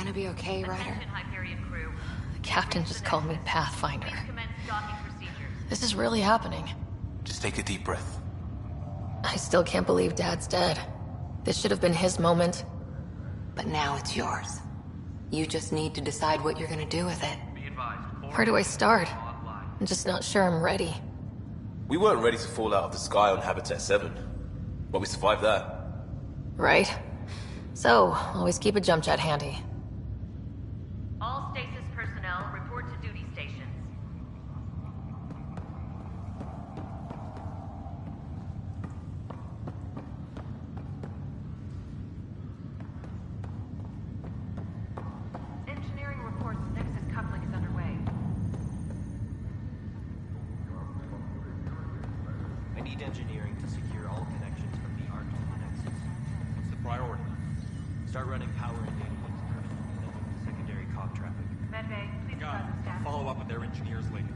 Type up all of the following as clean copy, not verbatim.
gonna be okay, Ryder? Attention, Hyperion crew. The captain just called me Pathfinder. Please commence docking procedures. This is really happening. Just take a deep breath. I still can't believe Dad's dead. This should have been his moment. But now it's yours. You just need to decide what you're gonna do with it. Where do I start? I'm just not sure I'm ready. We weren't ready to fall out of the sky on Habitat 7, but we survived that. Right? So, always keep a jump jet handy. All stasis personnel report to duty stations. Engineering reports Nexus coupling is underway. I need engineering to secure all connections from the Ark to the Nexus. What's the priority? Start running power and data links first, then move to secondary COG traffic. Medbay, please Got advise it. the staff. Follow up with their engineers later.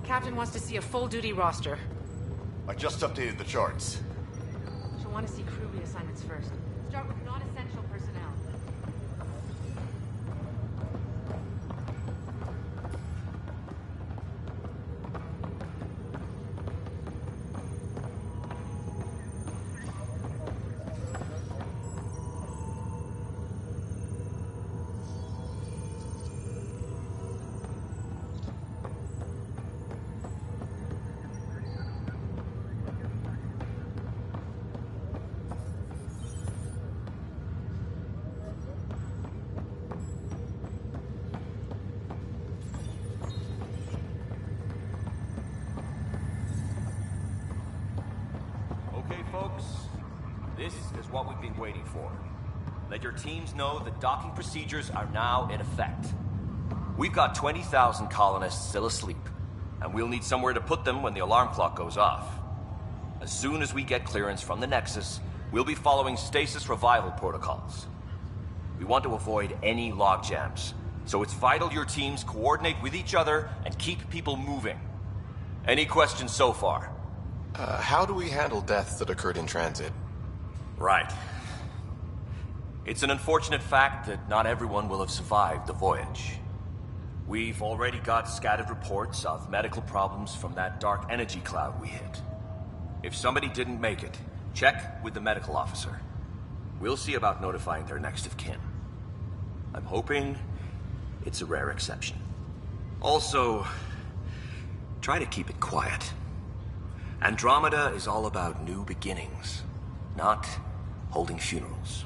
Captain wants to see a full-duty roster. I just updated the charts. She'll want to see crew reassignments first. Start with non-essential personnel. Folks, this is what we've been waiting for. Let your teams know that docking procedures are now in effect. We've got 20,000 colonists still asleep, and we'll need somewhere to put them when the alarm clock goes off. As soon as we get clearance from the Nexus, we'll be following stasis revival protocols. We want to avoid any logjams, so it's vital your teams coordinate with each other and keep people moving. Any questions so far? How do we handle deaths that occurred in transit? Right. It's an unfortunate fact that not everyone will have survived the voyage. We've already got scattered reports of medical problems from that dark energy cloud we hit. If somebody didn't make it, check with the medical officer. We'll see about notifying their next of kin. I'm hoping it's a rare exception. Also, try to keep it quiet. Andromeda is all about new beginnings, not holding funerals.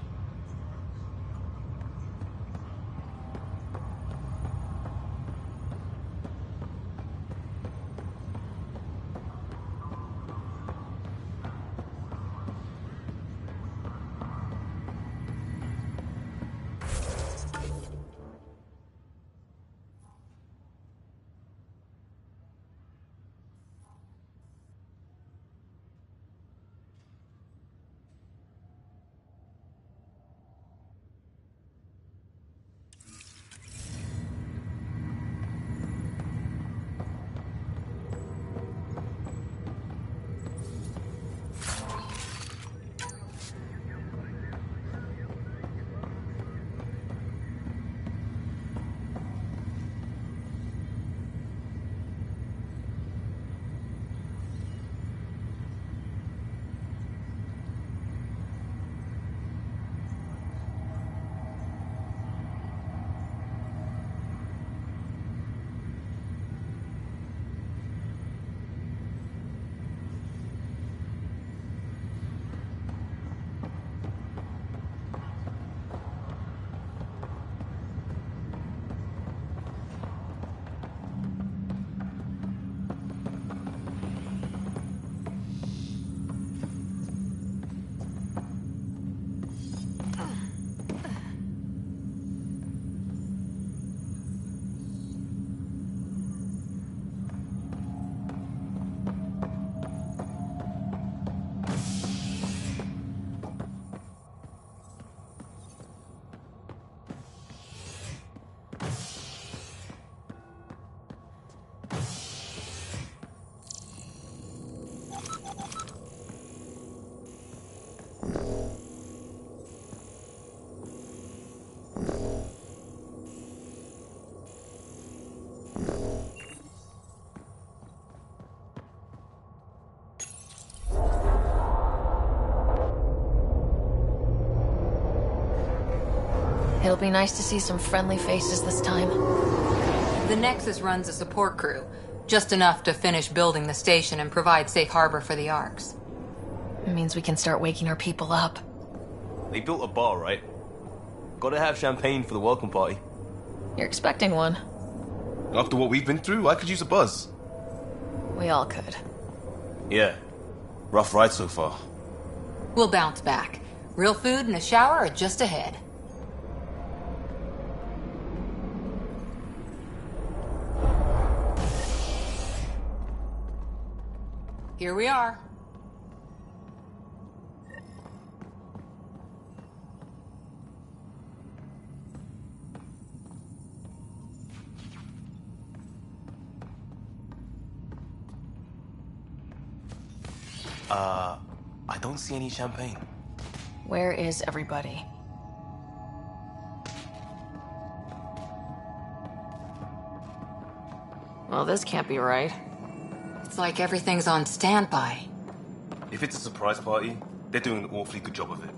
It'll be nice to see some friendly faces this time. The Nexus runs a support crew, just enough to finish building the station and provide safe harbor for the Arks. It means we can start waking our people up. They built a bar, right? Gotta have champagne for the welcome party. You're expecting one. After what we've been through, I could use a buzz. We all could. Yeah. Rough ride so far. We'll bounce back. Real food and a shower are just ahead. Here we are. I don't see any champagne. Where is everybody? Well, this can't be right. It's like everything's on standby. If it's a surprise party, they're doing an awfully good job of it.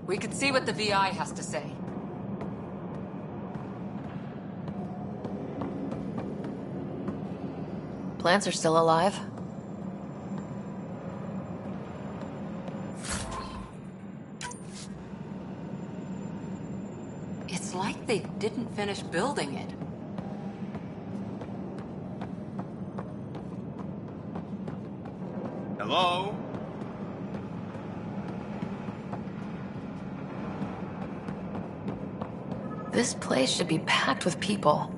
We could see what the VI has to say. Plants are still alive. It's like they didn't finish building it. Hello? This place should be packed with people.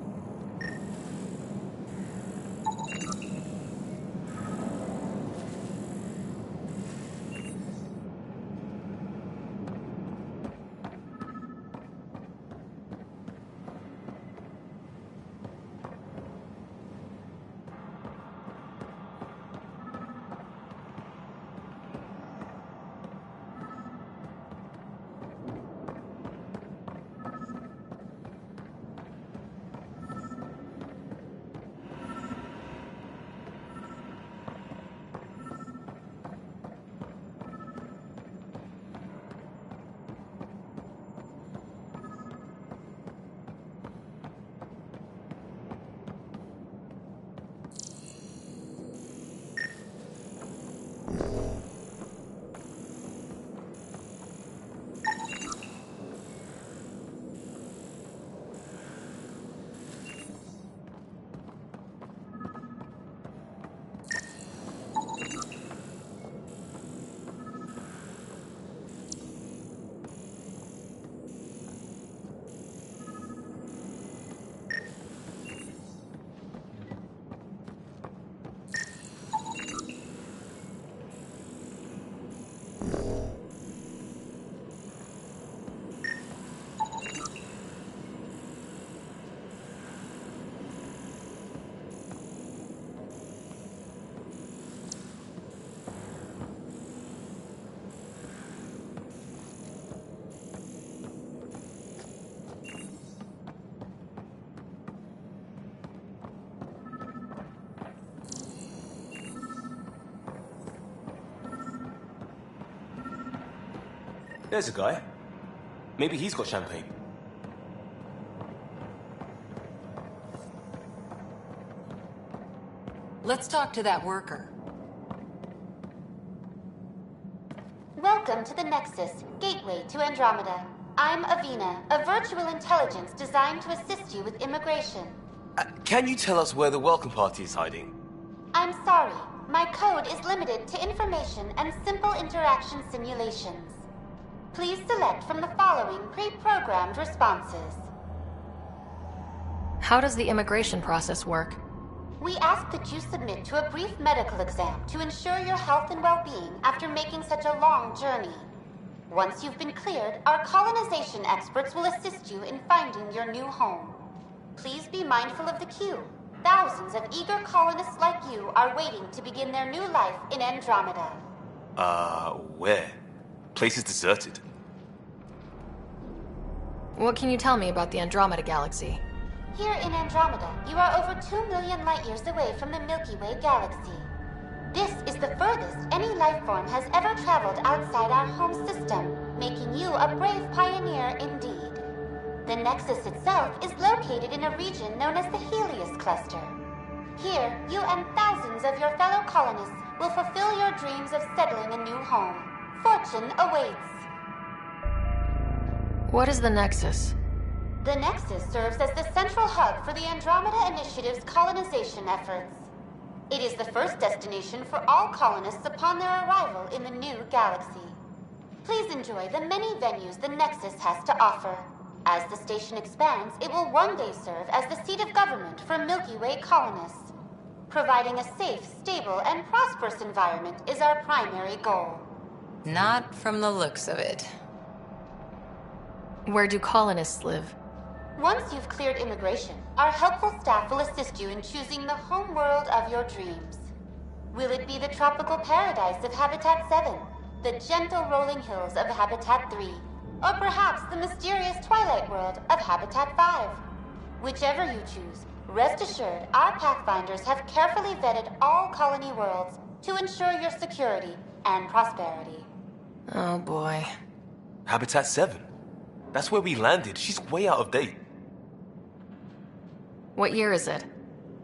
There's a guy. Maybe he's got champagne. Let's talk to that worker. Welcome to the Nexus, gateway to Andromeda. I'm Avina, a virtual intelligence designed to assist you with immigration. Can you tell us where the welcome party is hiding? I'm sorry, my code is limited to information and simple interaction simulations. Please select from the following pre-programmed responses. How does the immigration process work? We ask that you submit to a brief medical exam to ensure your health and well-being after making such a long journey. Once you've been cleared, our colonization experts will assist you in finding your new home. Please be mindful of the queue. Thousands of eager colonists like you are waiting to begin their new life in Andromeda. Where? Place is deserted. What can you tell me about the Andromeda galaxy? Here in Andromeda, you are over 2 million light-years away from the Milky Way galaxy. This is the furthest any life form has ever traveled outside our home system, making you a brave pioneer indeed. The Nexus itself is located in a region known as the Helios Cluster. Here, you and thousands of your fellow colonists will fulfill your dreams of settling a new home. Fortune awaits. What is the Nexus? The Nexus serves as the central hub for the Andromeda Initiative's colonization efforts. It is the first destination for all colonists upon their arrival in the new galaxy. Please enjoy the many venues the Nexus has to offer. As the station expands, it will one day serve as the seat of government for Milky Way colonists. Providing a safe, stable, and prosperous environment is our primary goal. Not from the looks of it. Where do colonists live? Once you've cleared immigration, our helpful staff will assist you in choosing the home world of your dreams. Will it be the tropical paradise of Habitat 7, the gentle rolling hills of Habitat 3, or perhaps the mysterious twilight world of Habitat 5? Whichever you choose, rest assured our Pathfinders have carefully vetted all colony worlds to ensure your security and prosperity. Oh boy. Habitat 7. That's where we landed. She's way out of date. What year is it?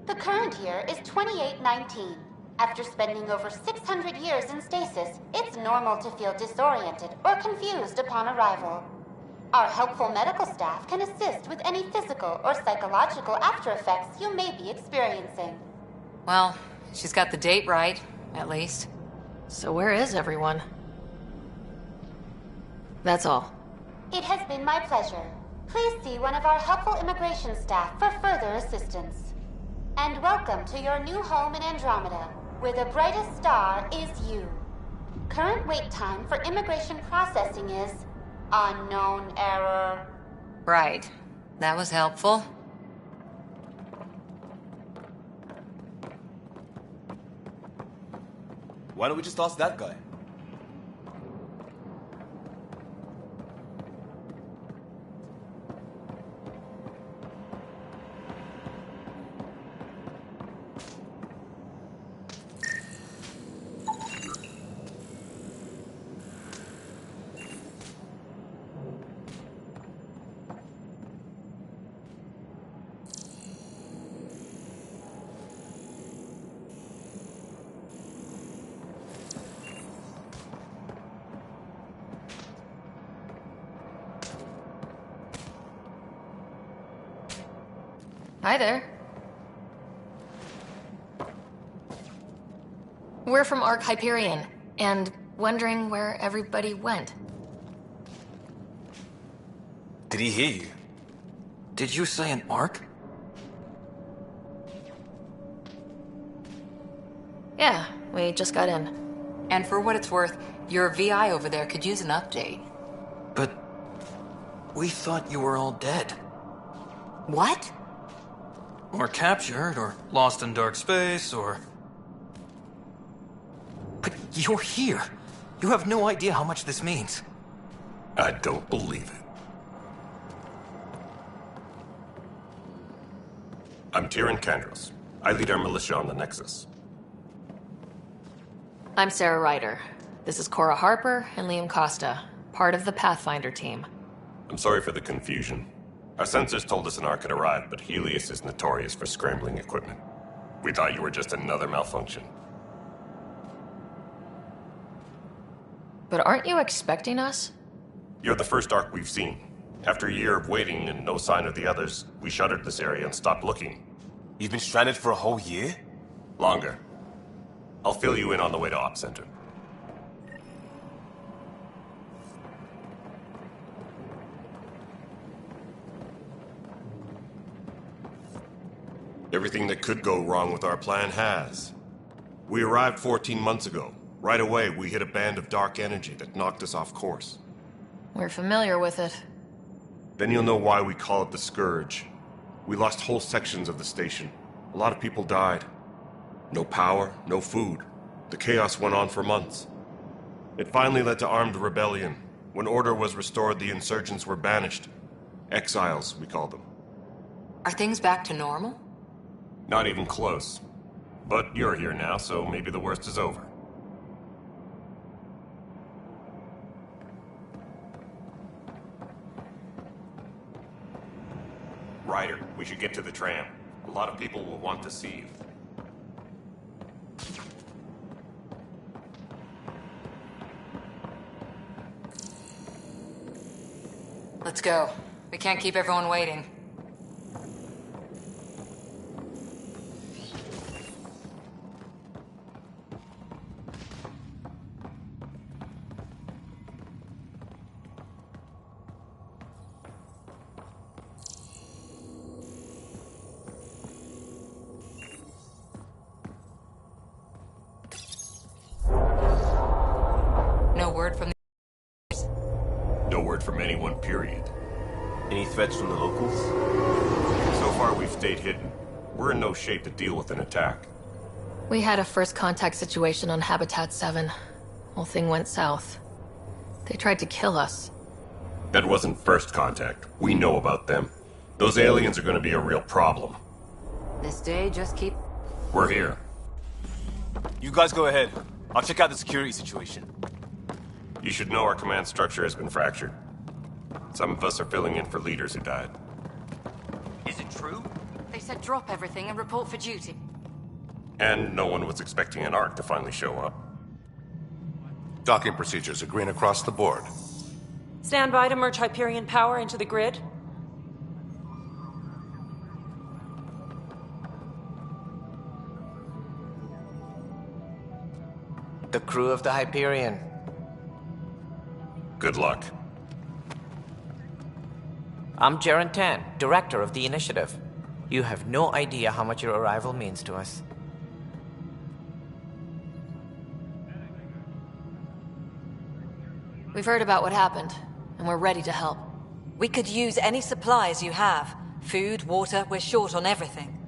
The current year is 2819. After spending over 600 years in stasis, it's normal to feel disoriented or confused upon arrival. Our helpful medical staff can assist with any physical or psychological after effects you may be experiencing. Well, she's got the date right, at least. So where is everyone? That's all. It has been my pleasure. Please see one of our helpful immigration staff for further assistance. And welcome to your new home in Andromeda, where the brightest star is you. Current wait time for immigration processing is unknown error. Right. That was helpful. Why don't we just ask that guy? Hi there. We're from Ark Hyperion, and wondering where everybody went. Did he hear you? Did you say an arc? Yeah, we just got in. And for what it's worth, your VI over there could use an update. But we thought you were all dead. What? Or captured, or lost in dark space, or... But you're here. You have no idea how much this means. I don't believe it. I'm Tyrion Kandros. I lead our militia on the Nexus. I'm Sarah Ryder. This is Cora Harper and Liam Costa, part of the Pathfinder team. I'm sorry for the confusion. Our sensors told us an Ark had arrived, but Helios is notorious for scrambling equipment. We thought you were just another malfunction. But aren't you expecting us? You're the first Ark we've seen. After a year of waiting and no sign of the others, we shuttered this area and stopped looking. You've been stranded for a whole year? Longer. I'll fill you in on the way to Op Center. Everything that could go wrong with our plan has. We arrived 14 months ago. Right away, we hit a band of dark energy that knocked us off course. We're familiar with it. Then you'll know why we call it the Scourge. We lost whole sections of the station. A lot of people died. No power, no food. The chaos went on for months. It finally led to armed rebellion. When order was restored, the insurgents were banished. Exiles, we call them. Are things back to normal? Not even close. But you're here now, so maybe the worst is over. Ryder, we should get to the tram. A lot of people will want to see you. Let's go. We can't keep everyone waiting. No word from the... No word from anyone, period. Any threats from the locals? So far, we've stayed hidden. We're in no shape to deal with an attack. We had a first contact situation on Habitat 7. Whole thing went south. They tried to kill us. That wasn't first contact. We know about them. Those aliens are gonna be a real problem. This day, just keep... We're here. You guys go ahead. I'll check out the security situation. You should know our command structure has been fractured. Some of us are filling in for leaders who died. Is it true? They said drop everything and report for duty. And no one was expecting an Ark to finally show up. Docking procedures are green across the board. Stand by to merge Hyperion power into the grid. The crew of the Hyperion. Good luck. I'm Jaren Tan, director of the initiative. You have no idea how much your arrival means to us. We've heard about what happened, and we're ready to help. We could use any supplies you have. Food, water, we're short on everything.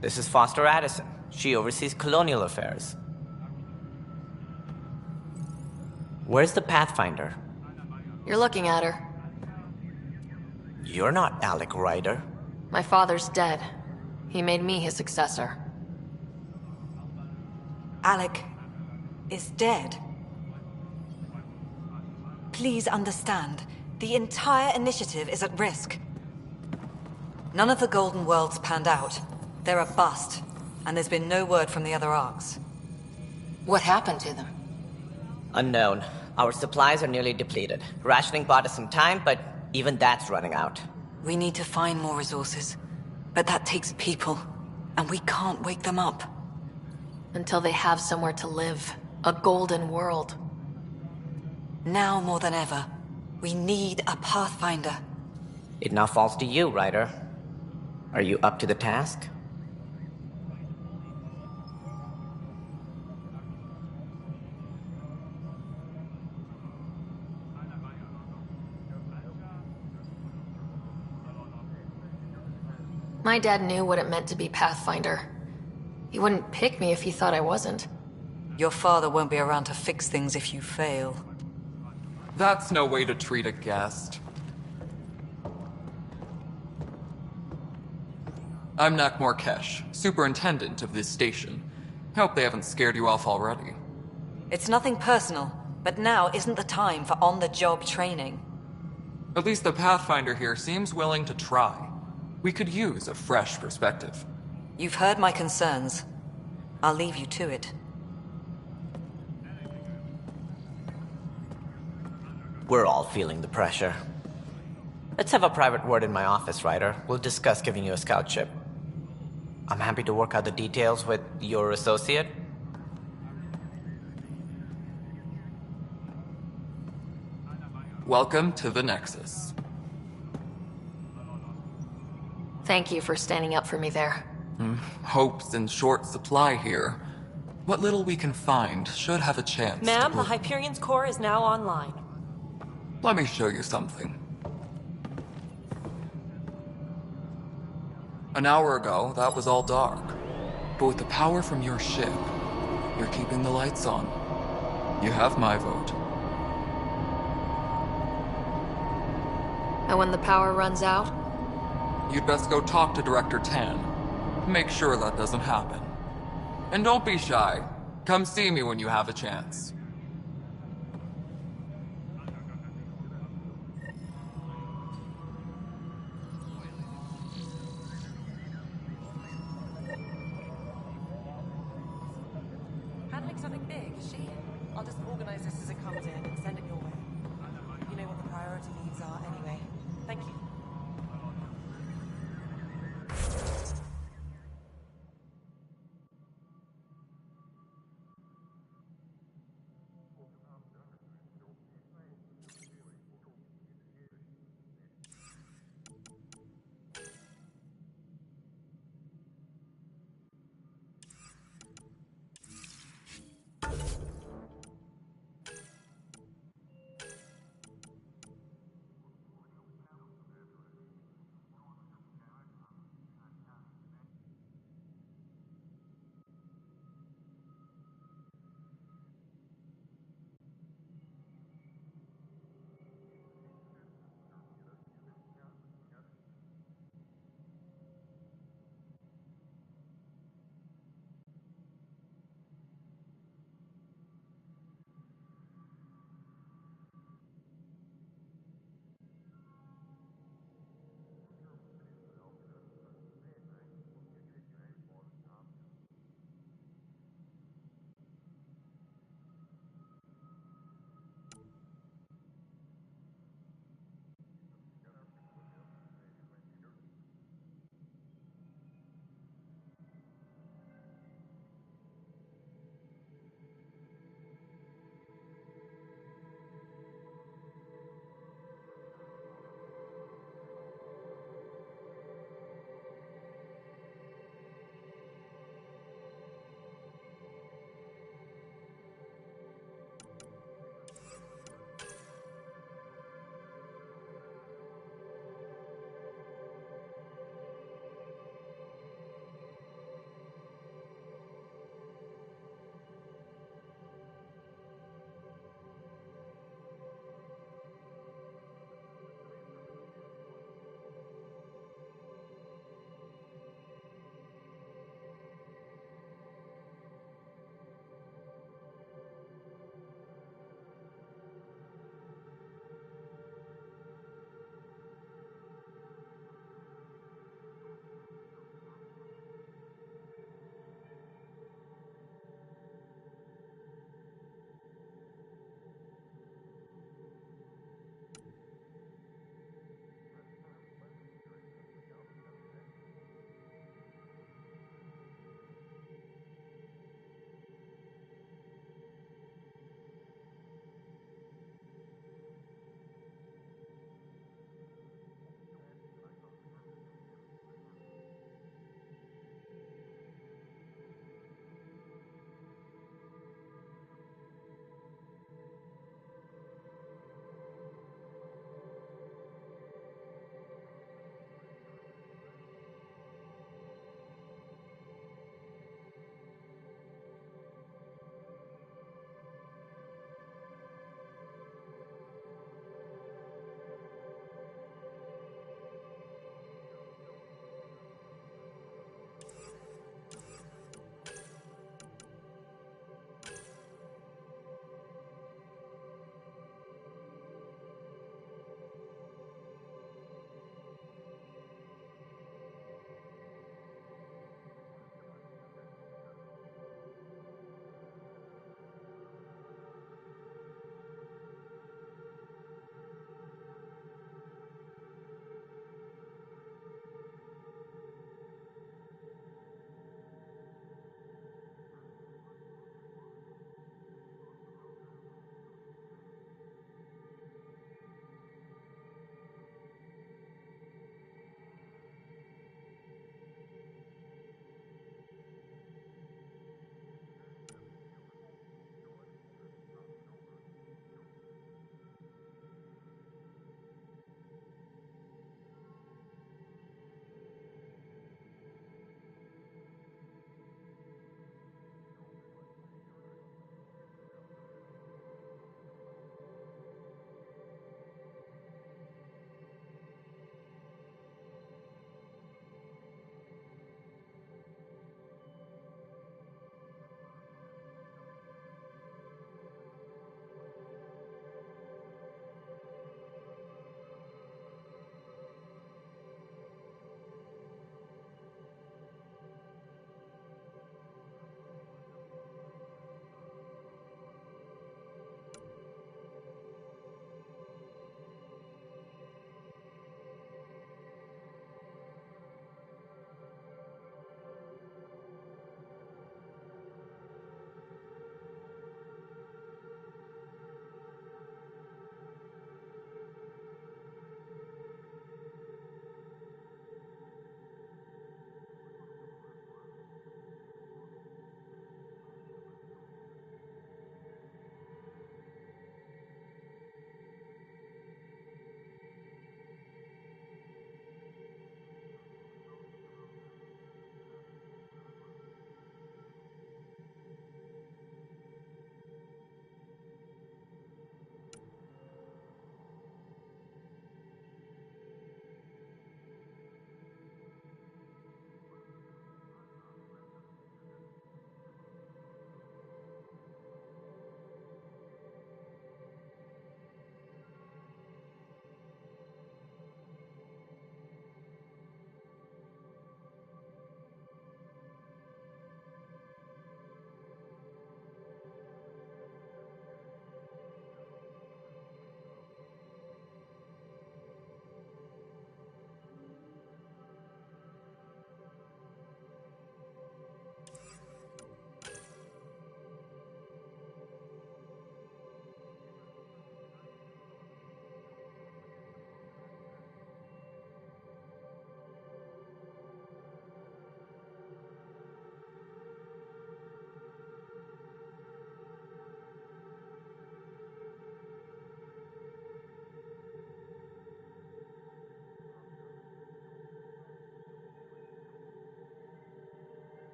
This is Foster Addison. She oversees colonial affairs. Where's the Pathfinder? You're looking at her. You're not Alec Ryder. My father's dead. He made me his successor. Alec is dead. Please understand, the entire initiative is at risk. None of the Golden Worlds panned out. They're a bust, and there's been no word from the other Arks. What happened to them? Unknown. Our supplies are nearly depleted. Rationing bought us some time, but even that's running out. We need to find more resources, but that takes people, and we can't wake them up. Until they have somewhere to live. A golden world. Now more than ever, we need a Pathfinder. It now falls to you, Ryder. Are you up to the task? My dad knew what it meant to be Pathfinder. He wouldn't pick me if he thought I wasn't. Your father won't be around to fix things if you fail. That's no way to treat a guest. I'm Nakmor Kesh, superintendent of this station. Hope they haven't scared you off already. It's nothing personal, but now isn't the time for on-the-job training. At least the Pathfinder here seems willing to try. We could use a fresh perspective. You've heard my concerns. I'll leave you to it. We're all feeling the pressure. Let's have a private word in my office, Ryder. We'll discuss giving you a scout ship. I'm happy to work out the details with your associate. Welcome to the Nexus. Thank you for standing up for me there. Hope's in short supply here. What little we can find should have a chance Ma'am, to the Hyperion's core is now online. Let me show you something. An hour ago, that was all dark. But with the power from your ship, you're keeping the lights on. You have my vote. And when the power runs out? You'd best go talk to Director Tan. Make sure that doesn't happen. And don't be shy. Come see me when you have a chance. Handling something big, is she? I'll just organize this as it comes in and send it your way. You know what the priority needs are anyway. Thank you.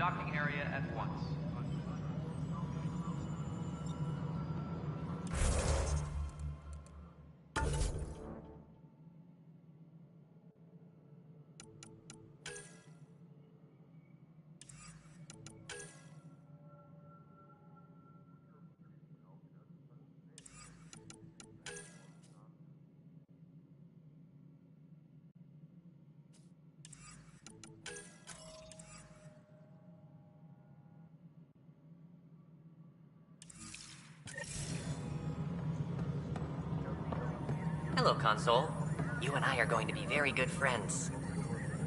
docking area at once. Hello, Console. You and I are going to be very good friends.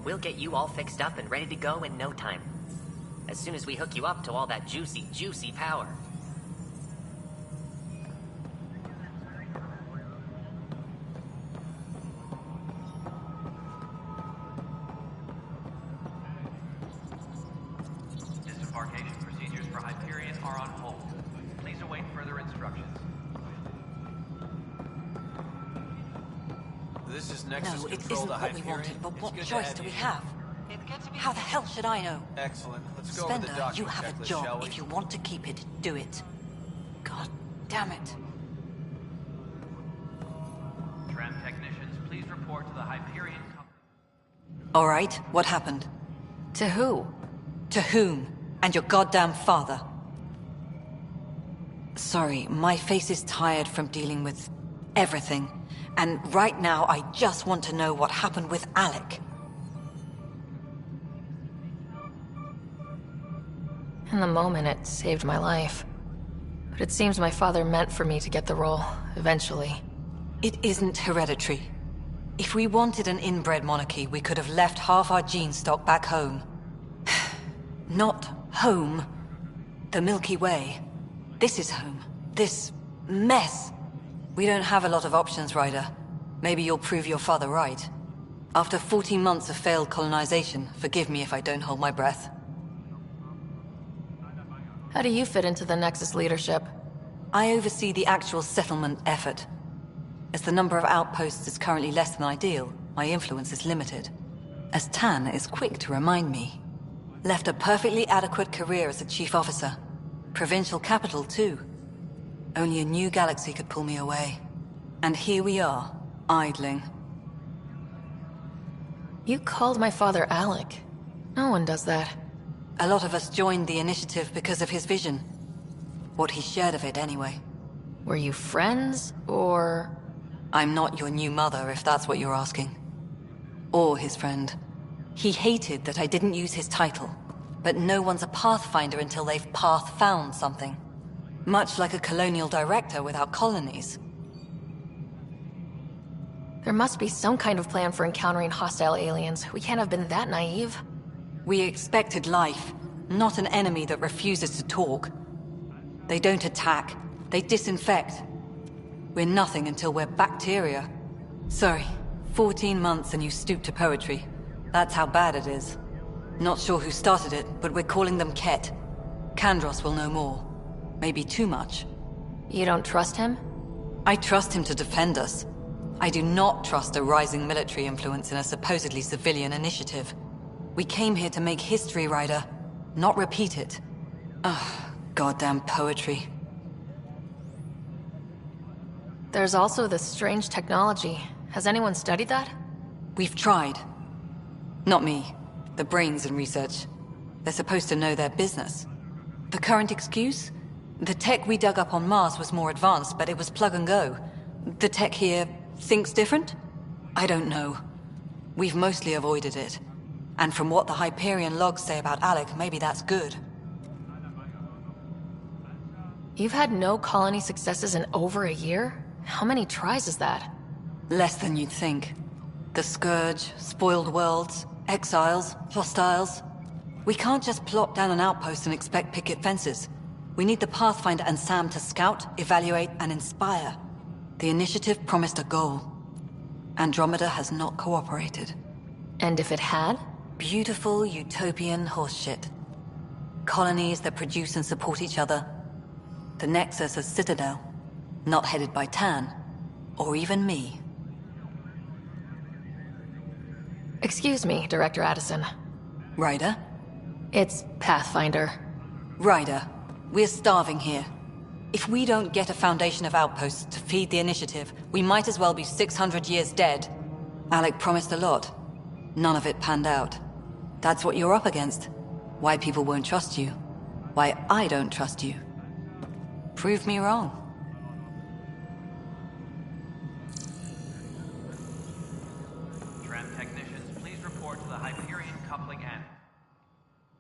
We'll get you all fixed up and ready to go in no time. As soon as we hook you up to all that juicy, juicy power. Disembarkation procedures for Hyperion are on hold. Please await further instructions. This is Nexus No, it Control isn't to what we Hyperion. wanted, but It's what good to choice have do you we here. have? How the hell should I know? Excellent. Let's go over Spender, the you document have a checklist, shall job. we? If you want to keep it, do it. God damn it. Tram technicians, please report to the Hyperion company. All right, what happened? To who? To whom? And your goddamn father. Sorry, my face is tired from dealing with everything. And right now, I just want to know what happened with Alec. In the moment, it saved my life. But it seems my father meant for me to get the role, eventually. It isn't hereditary. If we wanted an inbred monarchy, we could have left half our gene stock back home. Not home. The Milky Way. This is home. This mess. We don't have a lot of options, Ryder. Maybe you'll prove your father right. After 14 months of failed colonization, forgive me if I don't hold my breath. How do you fit into the Nexus leadership? I oversee the actual settlement effort. As the number of outposts is currently less than ideal, my influence is limited. As Tan is quick to remind me. Left a perfectly adequate career as a chief officer. Provincial capital, too. Only a new galaxy could pull me away. And here we are, idling. You called my father Alec. No one does that. A lot of us joined the initiative because of his vision. What he shared of it, anyway. Were you friends, or...? I'm not your new mother, if that's what you're asking. Or his friend. He hated that I didn't use his title. But no one's a pathfinder until they've path-found something. Much like a colonial director without colonies. There must be some kind of plan for encountering hostile aliens. We can't have been that naive. We expected life, not an enemy that refuses to talk. They don't attack, they disinfect. We're nothing until we're bacteria. Sorry, 14 months and you stoop to poetry. That's how bad it is. Not sure who started it, but we're calling them Ket. Kandros will know more. Maybe too much. You don't trust him? I trust him to defend us. I do not trust a rising military influence in a supposedly civilian initiative. We came here to make history, Ryder, not repeat it. Ugh, goddamn poetry. There's also this strange technology. Has anyone studied that? We've tried. Not me. The brains in research. They're supposed to know their business. The current excuse? The tech we dug up on Mars was more advanced, but it was plug and go. The tech here thinks different? I don't know. We've mostly avoided it. And from what the Hyperion logs say about Alec, maybe that's good. You've had no colony successes in over a year? How many tries is that? Less than you'd think. The Scourge, spoiled worlds, exiles, hostiles. We can't just plop down an outpost and expect picket fences. We need the Pathfinder and Sam to scout, evaluate, and inspire. The initiative promised a goal. Andromeda has not cooperated. And if it had? Beautiful utopian horseshit. Colonies that produce and support each other. The Nexus as Citadel. Not headed by Tan. Or even me. Excuse me, Director Addison. Ryder? It's Pathfinder. Ryder, we're starving here. If we don't get a foundation of outposts to feed the initiative, we might as well be 600 years dead. Alec promised a lot. None of it panned out. That's what you're up against. Why people won't trust you. Why I don't trust you. Prove me wrong. Tram technicians, please report to the Hyperion coupling annex.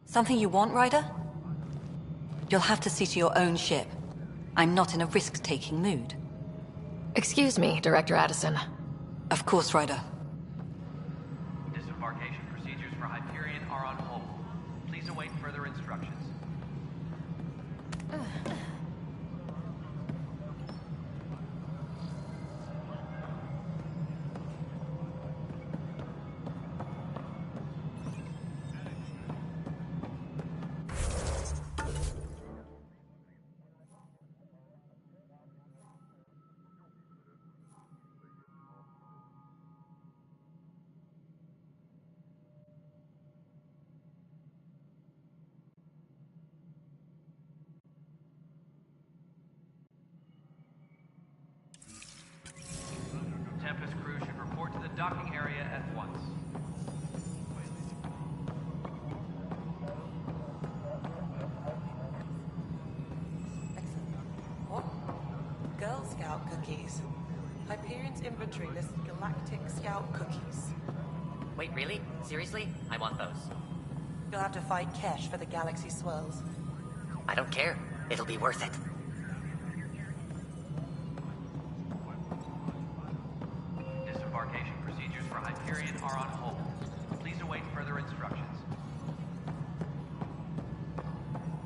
Something you want, Ryder? You'll have to see to your own ship. I'm not in a risk-taking mood. Excuse me, Director Addison. Of course, Ryder. Disembarkation procedures for Hyperion are on hold. Please await further instructions. Tempest crew should report to the docking area at once. What? Girl Scout cookies. Hyperion's inventory lists Galactic Scout cookies. Wait, really? Seriously? I want those. You'll have to fight Kesh for the Galaxy Swirls. I don't care. It'll be worth it. Disembarkation procedures for Hyperion are on hold. Please await further instructions.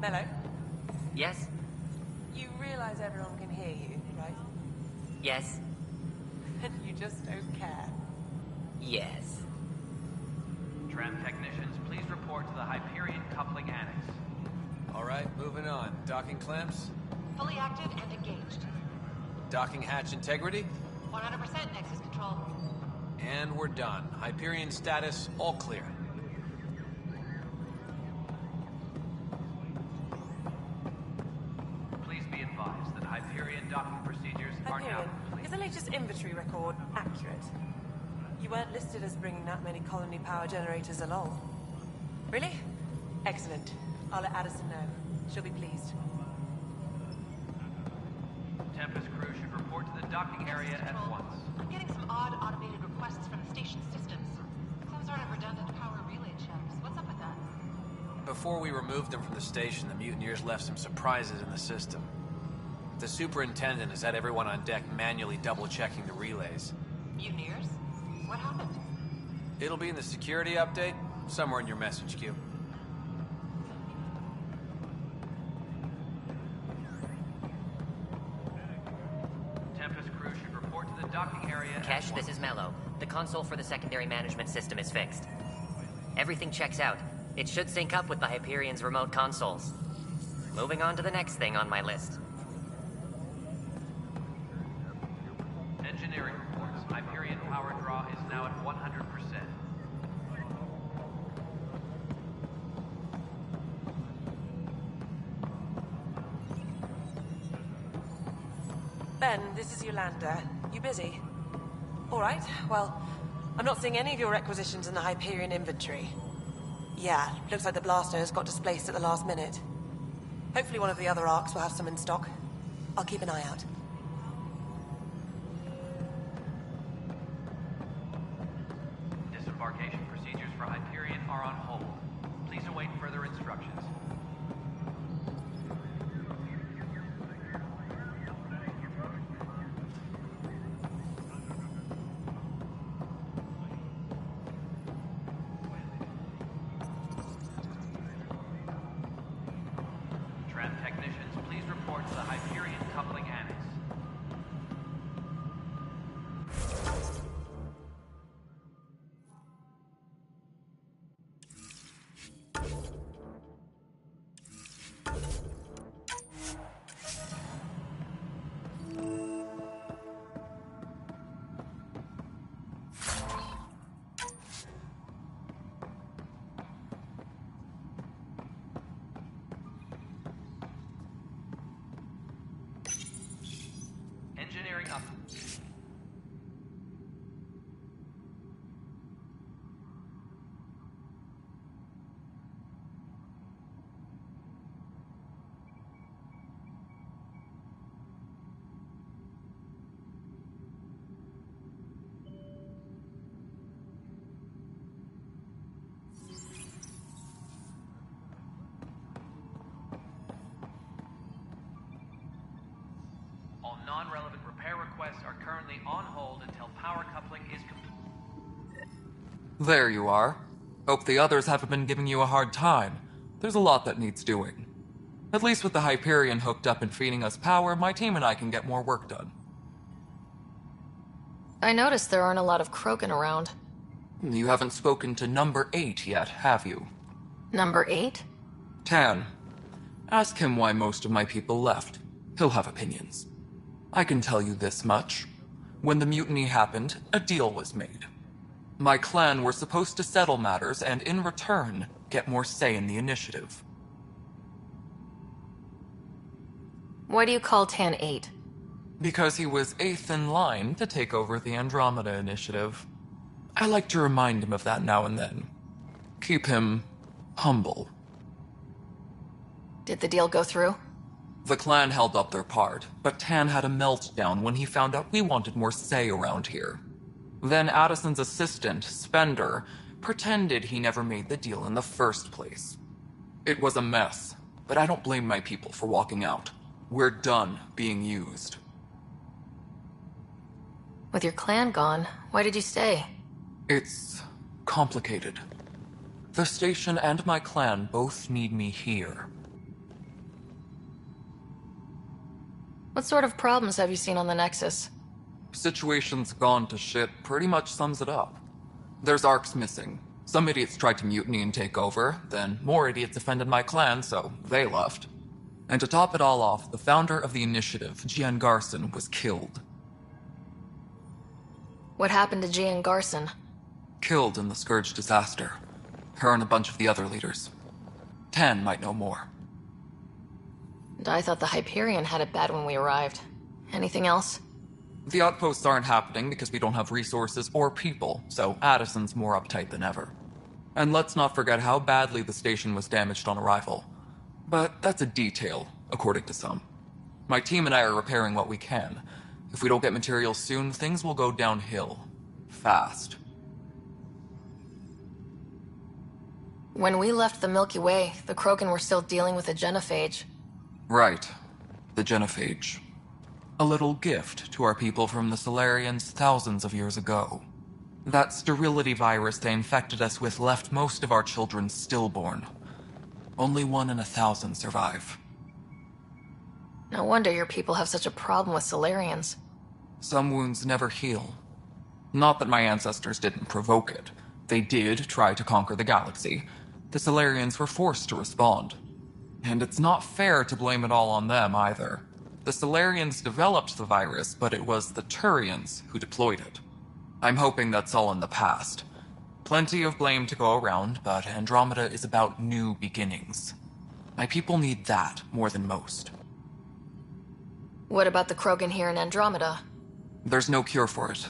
Mello, Yes? you realize everyone can hear you, right? Yes? And you just don't care. Yes. Tram technicians, please report to the Hyperion coupling annex. All right, moving on. Docking clamps, Fully active and engaged. docking hatch integrity, 100% Nexus control. and we're done. Hyperion status, all clear. Please be advised that Hyperion docking procedures are now Hyperion, complete. is the latest inventory record accurate? You weren't listed as bringing that many colony power generators along. Really? Excellent. I'll let Addison know. She'll be pleased. Tempest crew should report to the docking area at once. I'm getting some odd automated requests from the station systems. Some sort of redundant power relay checks. What's up with that? Before we removed them from the station, the mutineers left some surprises in the system. The superintendent has had everyone on deck manually double-checking the relays. Mutineers? What happened? It'll be in the security update, somewhere in your message queue. Tempest crew should report to the docking area at Kesh, once. this is Mello. The console for the secondary management system is fixed. Everything checks out. It should sync up with the Hyperion's remote consoles. Moving on to the next thing on my list. Engineering reports. Hyperion power draw is now at 100%. Ben, this is Yolanda. You busy? All right, well, I'm not seeing any of your requisitions in the Hyperion inventory. Yeah, looks like the blasters got displaced at the last minute. Hopefully one of the other arcs will have some in stock. I'll keep an eye out. Disembarkation procedures for Hyperion are on hold. Please await further instructions. Tram technicians, please report to the Hyperion coupling annex. non-relevant repair requests are currently on hold until power coupling is complete. There you are. Hope the others haven't been giving you a hard time. There's a lot that needs doing. At least with the Hyperion hooked up and feeding us power, my team and I can get more work done. I noticed there aren't a lot of Krogan around. You haven't spoken to number 8 yet, have you? Number 8? Tan. Ask him why most of my people left. He'll have opinions. I can tell you this much. When the mutiny happened, a deal was made. My clan were supposed to settle matters and, in return, get more say in the initiative. Why do you call Tan 8? Because he was 8th in line to take over the Andromeda initiative. I like to remind him of that now and then. Keep him humble. Did the deal go through? The clan held up their part, but Tan had a meltdown when he found out we wanted more say around here. Then Addison's assistant, Spender, pretended he never made the deal in the first place. It was a mess, but I don't blame my people for walking out. We're done being used. With your clan gone, why did you stay? It's complicated. The station and my clan both need me here. What sort of problems have you seen on the Nexus? Situation's gone to shit pretty much sums it up. There's arcs missing. Some idiots tried to mutiny and take over, then more idiots offended my clan, so they left. And to top it all off, the founder of the initiative, Gian Garson, was killed. What happened to Gian Garson? Killed in the Scourge disaster. Her and a bunch of the other leaders. Tan might know more. And I thought the Hyperion had it bad when we arrived. Anything else? The outposts aren't happening because we don't have resources or people, so Addison's more uptight than ever. And let's not forget how badly the station was damaged on arrival. But that's a detail, according to some. My team and I are repairing what we can. If we don't get materials soon, things will go downhill. Fast. When we left the Milky Way, the Krogan were still dealing with the genophage. Right. The genophage. A little gift to our people from the Solarians thousands of years ago. That sterility virus they infected us with left most of our children stillborn. Only 1 in 1,000 survive. No wonder your people have such a problem with Solarians. Some wounds never heal. Not that my ancestors didn't provoke it. They did try to conquer the galaxy. The Solarians were forced to respond. And it's not fair to blame it all on them, either. The Solarians developed the virus, but it was the Turians who deployed it. I'm hoping that's all in the past. Plenty of blame to go around, but Andromeda is about new beginnings. My people need that more than most. What about the Krogan here in Andromeda? There's no cure for it.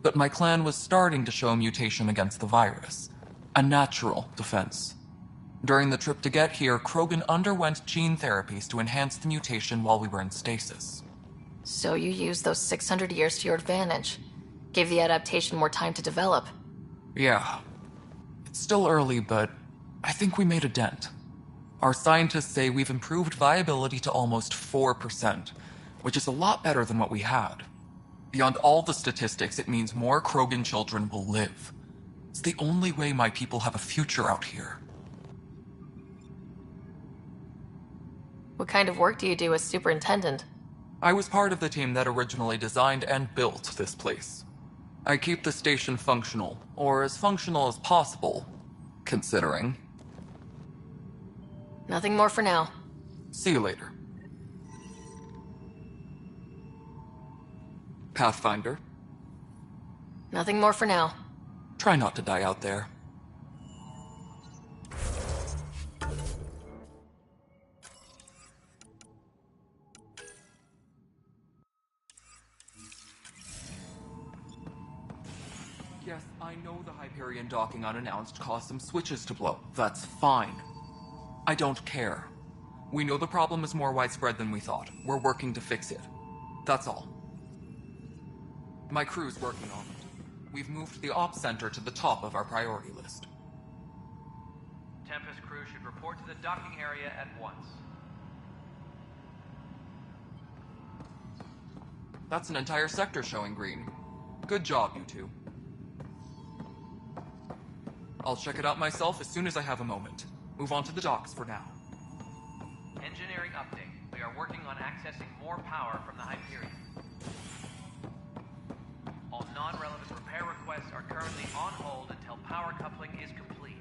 But my clan was starting to show a mutation against the virus. A natural defense. During the trip to get here, Krogan underwent gene therapies to enhance the mutation while we were in stasis. So you used those 600 years to your advantage. Gave the adaptation more time to develop. Yeah. It's still early, but I think we made a dent. Our scientists say we've improved viability to almost 4%, which is a lot better than what we had. Beyond all the statistics, it means more Krogan children will live. It's the only way my people have a future out here. What kind of work do you do as superintendent? I was part of the team that originally designed and built this place. I keep the station functional, or as functional as possible, considering. Nothing more for now. See you later. Pathfinder. Nothing more for now. Try not to die out there. Yes, I know the Hyperion docking unannounced caused some switches to blow. That's fine. I don't care. We know the problem is more widespread than we thought. We're working to fix it. That's all. My crew's working on it. We've moved the ops center to the top of our priority list. Tempest crew should report to the docking area at once. That's an entire sector showing green. Good job, you two. I'll check it out myself as soon as I have a moment. Move on to the docks for now. Engineering update. We are working on accessing more power from the Hyperion. All non-relevant repair requests are currently on hold until power coupling is complete.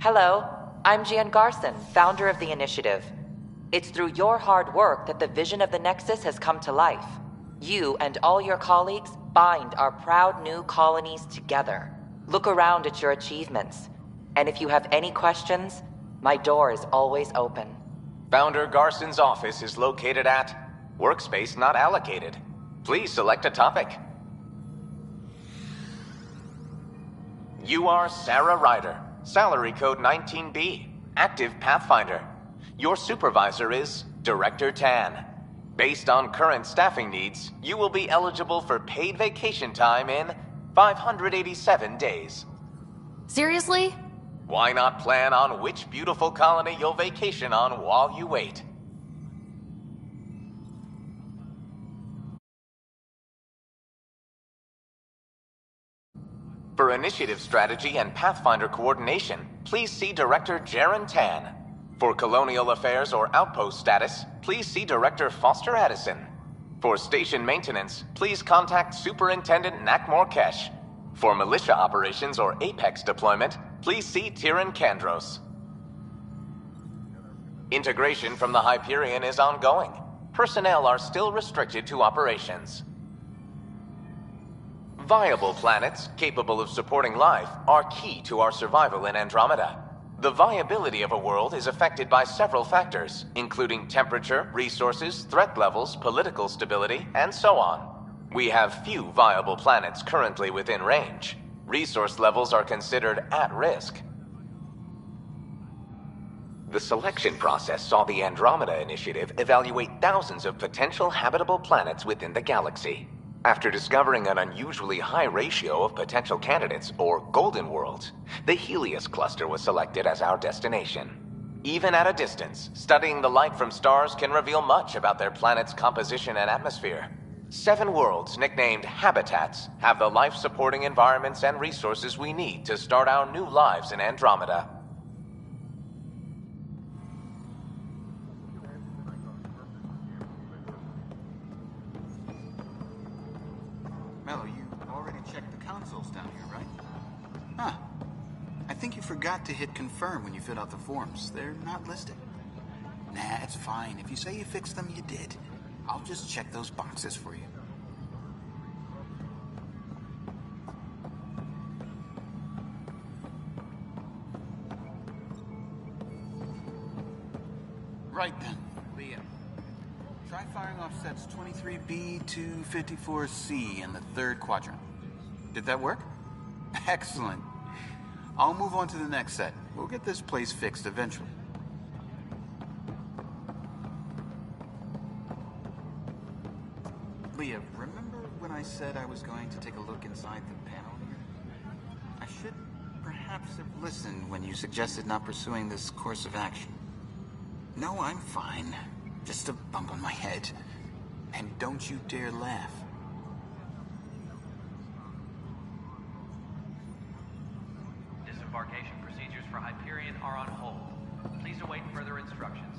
Hello, I'm Gian Garson, founder of the initiative. It's through your hard work that the vision of the Nexus has come to life. You and all your colleagues bind our proud new colonies together. Look around at your achievements. And if you have any questions, my door is always open. Founder Garson's office is located at Workspace Not Allocated. Please select a topic. You are Sarah Ryder, salary code 19B, active Pathfinder. Your supervisor is Director Tan. Based on current staffing needs, you will be eligible for paid vacation time in 587 days. Seriously? Why not plan on which beautiful colony you'll vacation on while you wait? For initiative strategy and Pathfinder coordination, please see Director Jaren Tan. For colonial affairs or outpost status, please see Director Foster Addison. For station maintenance, please contact Superintendent Nak Morkesh. For militia operations or Apex deployment, please see Tyran Kandros. Integration from the Hyperion is ongoing. Personnel are still restricted to operations. Viable planets capable of supporting life are key to our survival in Andromeda. The viability of a world is affected by several factors, including temperature, resources, threat levels, political stability, and so on. We have few viable planets currently within range. Resource levels are considered at risk. The selection process saw the Andromeda Initiative evaluate thousands of potential habitable planets within the galaxy. After discovering an unusually high ratio of potential candidates, or golden worlds, the Helios cluster was selected as our destination. Even at a distance, studying the light from stars can reveal much about their planet's composition and atmosphere. 7 worlds, nicknamed habitats, have the life-supporting environments and resources we need to start our new lives in Andromeda. Mello, you already checked the consoles down here, right? Huh. I think you forgot to hit confirm when you filled out the forms. They're not listed. Nah, it's fine. If you say you fixed them, you did. I'll just check those boxes for you. Right then, Leah. Try firing off sets 23B to 54C in the 3rd quadrant. Did that work? Excellent. I'll move on to the next set. We'll get this place fixed eventually. Leah, remember when I said I was going to take a look inside the panel here? I should perhaps have listened when you suggested not pursuing this course of action. No, I'm fine. Just a bump on my head. And don't you dare laugh. Disembarkation procedures for Hyperion are on hold. Please await further instructions.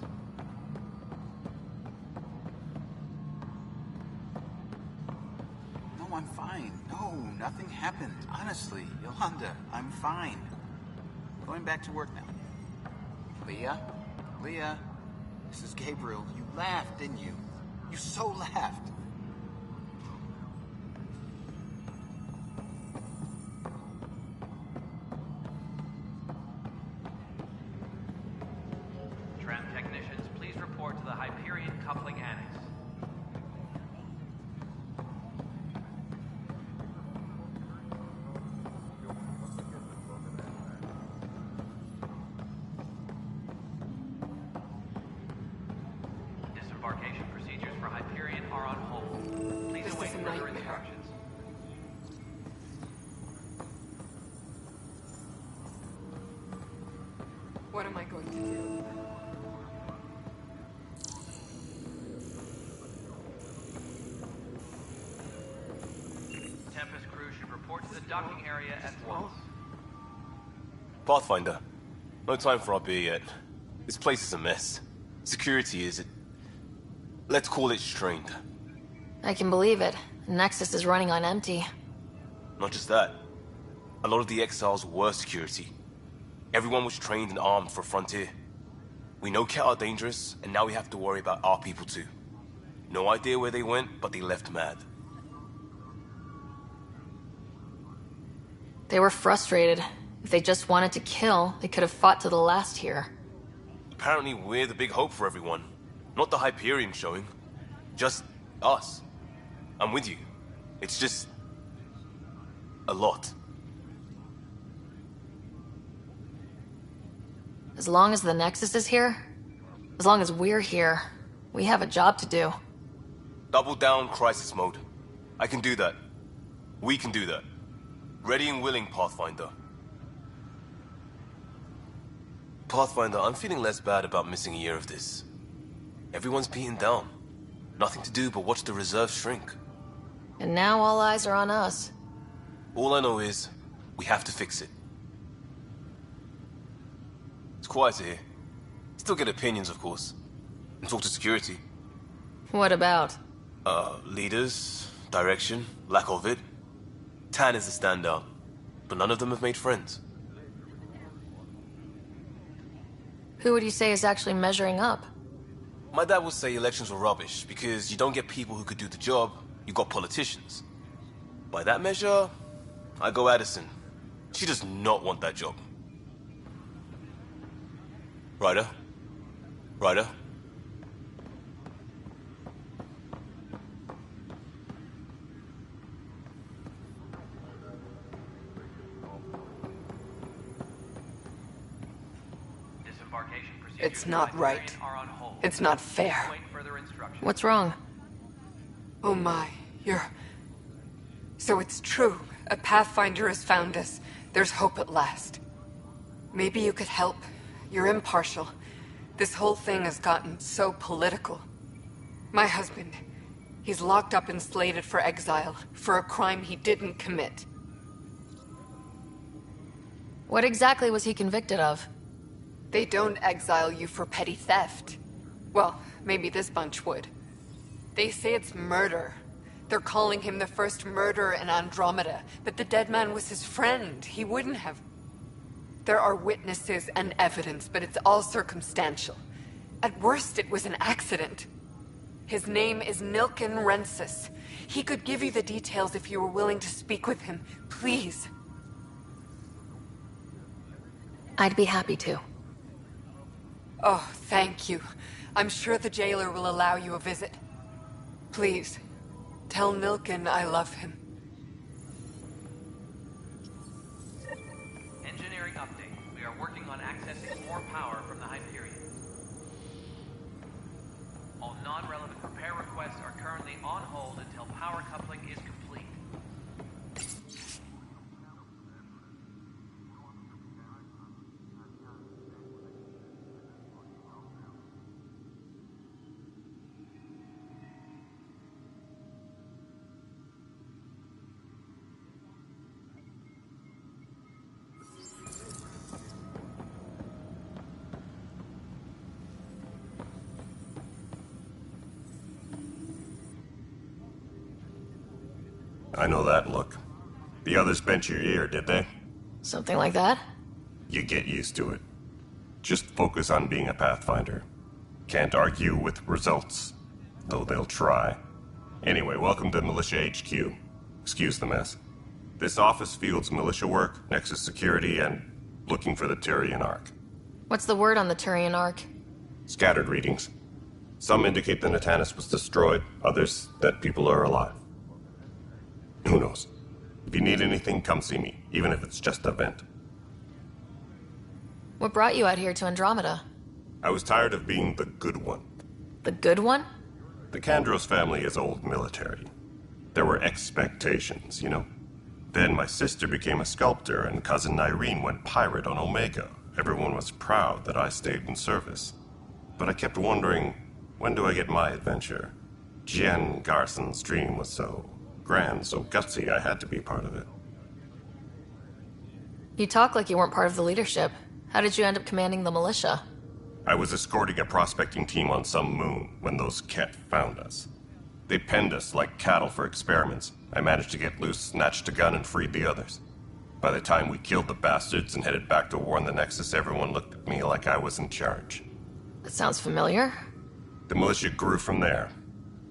No, I'm fine. No, nothing happened. Honestly, Yolanda, I'm fine. Going back to work now. Leah? Leah? This is Gabriel. You laughed, didn't you? You so laughed. Transmission Hyperion Coupling Annex. Disembarkation procedures for Hyperion are on hold. Please await further instructions. What am I going to do? Tempest crew should report to the docking area at once. Pathfinder, no time for our beer yet. This place is a mess. Security is... let's call it strained. I can believe it. Nexus is running on empty. Not just that. A lot of the exiles were security. Everyone was trained and armed for Frontier. We know Cat are dangerous, and now we have to worry about our people too. No idea where they went, but they left mad. They were frustrated. If they just wanted to kill, they could have fought to the last here. Apparently we're the big hope for everyone. Not the Hyperion showing. Just us. I'm with you. It's just... a lot. As long as the Nexus is here, as long as we're here, we have a job to do. Double down crisis mode. I can do that. We can do that. Ready and willing, Pathfinder. Pathfinder, I'm feeling less bad about missing a year of this. Everyone's beaten down. Nothing to do but watch the reserves shrink. And now all eyes are on us. All I know is, we have to fix it. It's quiet here. Still get opinions, of course. And talk to security. What about? Leaders, direction, lack of it. Tan is the standout, but none of them have made friends. Who would you say is actually measuring up? My dad would say elections were rubbish, because you don't get people who could do the job, you got politicians. By that measure, I go Addison. She does not want that job. Ryder? Ryder? It's not right. It's not fair. What's wrong? Oh my, So it's true. A Pathfinder has found us. There's hope at last. Maybe you could help. You're impartial. This whole thing has gotten so political. My husband, he's locked up and slated for exile for a crime he didn't commit. What exactly was he convicted of? They don't exile you for petty theft. Well, maybe this bunch would. They say it's murder. They're calling him the first murderer in Andromeda, but the dead man was his friend. He wouldn't have... There are witnesses and evidence, but it's all circumstantial. At worst, it was an accident. His name is Nilken Rensis. He could give you the details if you were willing to speak with him. Please. I'd be happy to. Oh, thank you. I'm sure the jailer will allow you a visit. Please, tell Nilken I love him. Engineering update. We are working on accessing more power from the Hyperion. All non-relevant repair requests are currently on hold until power coupling is complete. I know that look. The others bent your ear, did they? Something like that? You get used to it. Just focus on being a Pathfinder. Can't argue with results, though they'll try. Anyway, welcome to Militia HQ. Excuse the mess. This office fields militia work, Nexus security, and looking for the Turian Ark. What's the word on the Turian Ark? Scattered readings. Some indicate the Natanus was destroyed, others that people are alive. Who knows? If you need anything, come see me, even if it's just a vent. What brought you out here to Andromeda? I was tired of being the good one. The good one? The Kandros family is old military. There were expectations, you know? Then my sister became a sculptor and cousin Irene went pirate on Omega. Everyone was proud that I stayed in service. But I kept wondering, when do I get my adventure? Jen Garson's dream was so grand, so gutsy, I had to be part of it. You talk like you weren't part of the leadership. How did you end up commanding the militia? I was escorting a prospecting team on some moon when those Ket found us. They penned us like cattle for experiments. I managed to get loose, snatched a gun, and freed the others. By the time we killed the bastards and headed back to warn the Nexus, everyone looked at me like I was in charge. That sounds familiar. The militia grew from there.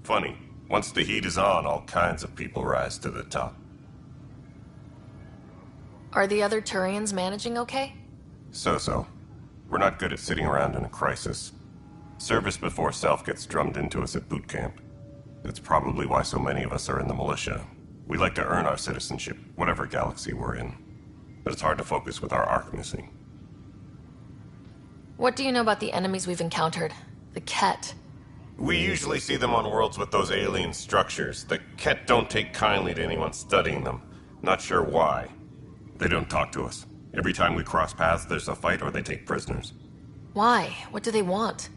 Funny, once the heat is on, all kinds of people rise to the top. Are the other Turians managing okay? So-so. We're not good at sitting around in a crisis. Service before self gets drummed into us at boot camp. That's probably why so many of us are in the militia. We like to earn our citizenship, whatever galaxy we're in. But it's hard to focus with our arc missing. What do you know about the enemies we've encountered? The Ket. We usually see them on worlds with those alien structures. The Ket don't take kindly to anyone studying them. Not sure why. They don't talk to us. Every time we cross paths, there's a fight or they take prisoners. Why? What do they want?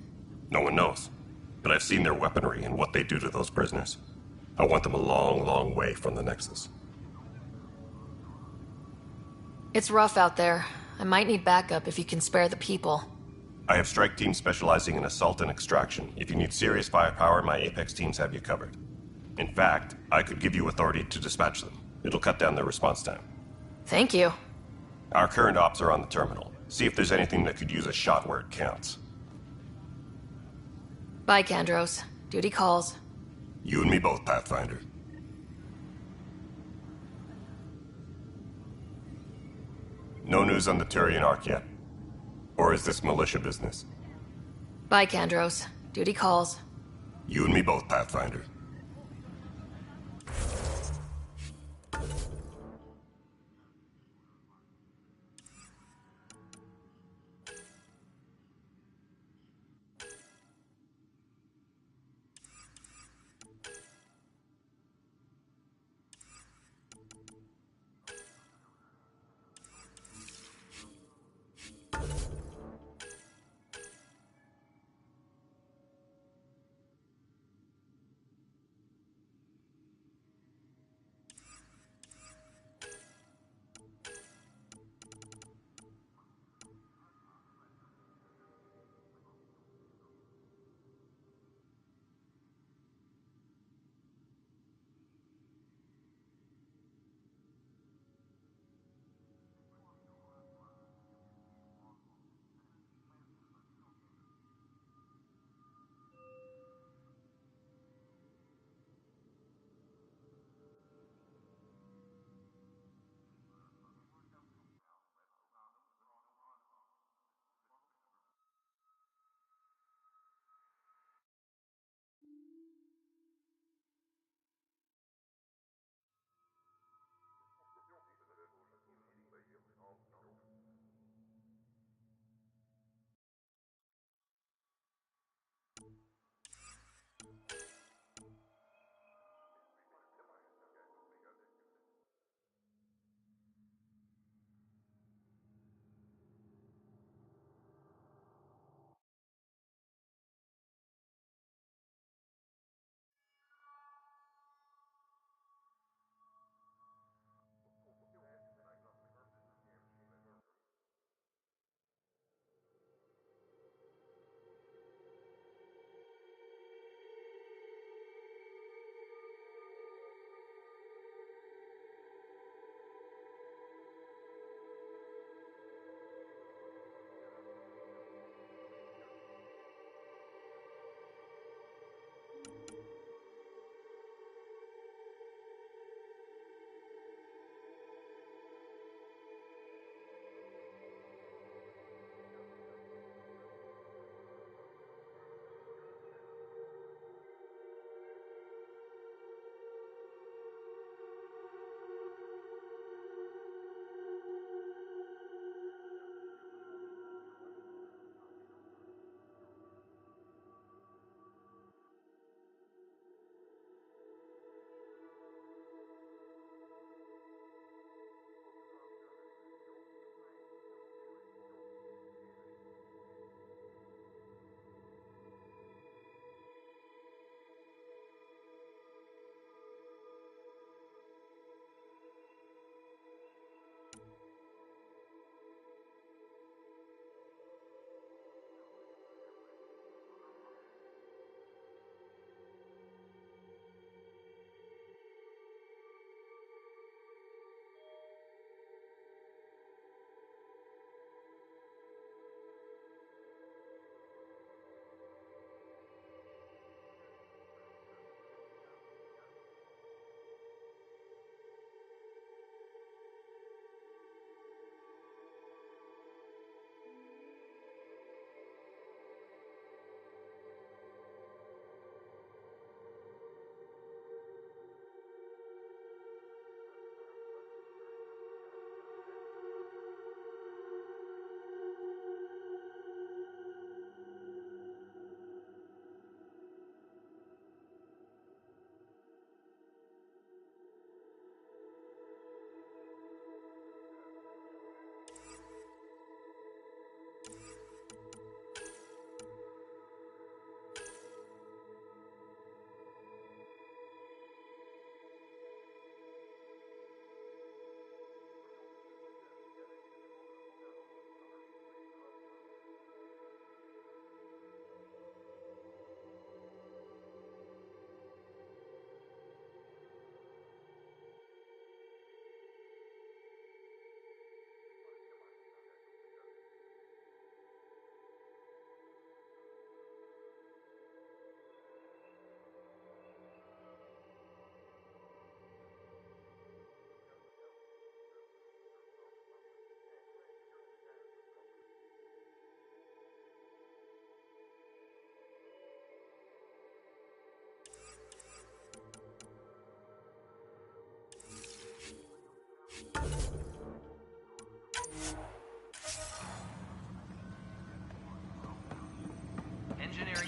No one knows. But I've seen their weaponry and what they do to those prisoners. I want them a long, long way from the Nexus. It's rough out there. I might need backup if you can spare the people. I have strike teams specializing in assault and extraction. If you need serious firepower, my Apex teams have you covered. In fact, I could give you authority to dispatch them. It'll cut down their response time. Thank you. Our current ops are on the terminal. See if there's anything that could use a shot where it counts. Bye, Kandros. Duty calls. You and me both, Pathfinder. No news on the Turian Ark yet? Or is this militia business? Bye, Kandros. Duty calls. You and me both, Pathfinder.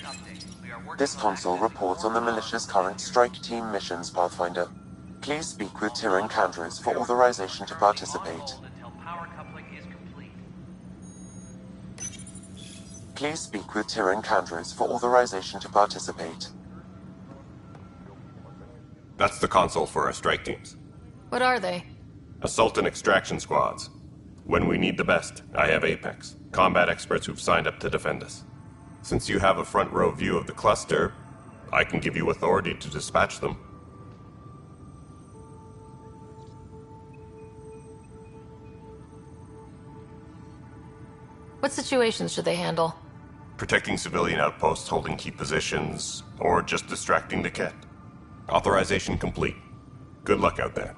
update. We are working This on console accessing reports on the militia's current strike team missions, Pathfinder. Please speak with Tyrion Candres for authorization to participate. until power coupling is complete. Please speak with Tyrion Candres for authorization to participate. That's the console for our strike teams. What are they? Assault and extraction squads. When we need the best, I have Apex, combat experts who've signed up to defend us. Since you have a front row view of the cluster, I can give you authority to dispatch them. What situations should they handle? Protecting civilian outposts holding key positions, or just distracting the Ket. Authorization complete. Good luck out there.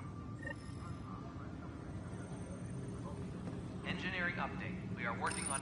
Engineering update. We are working on...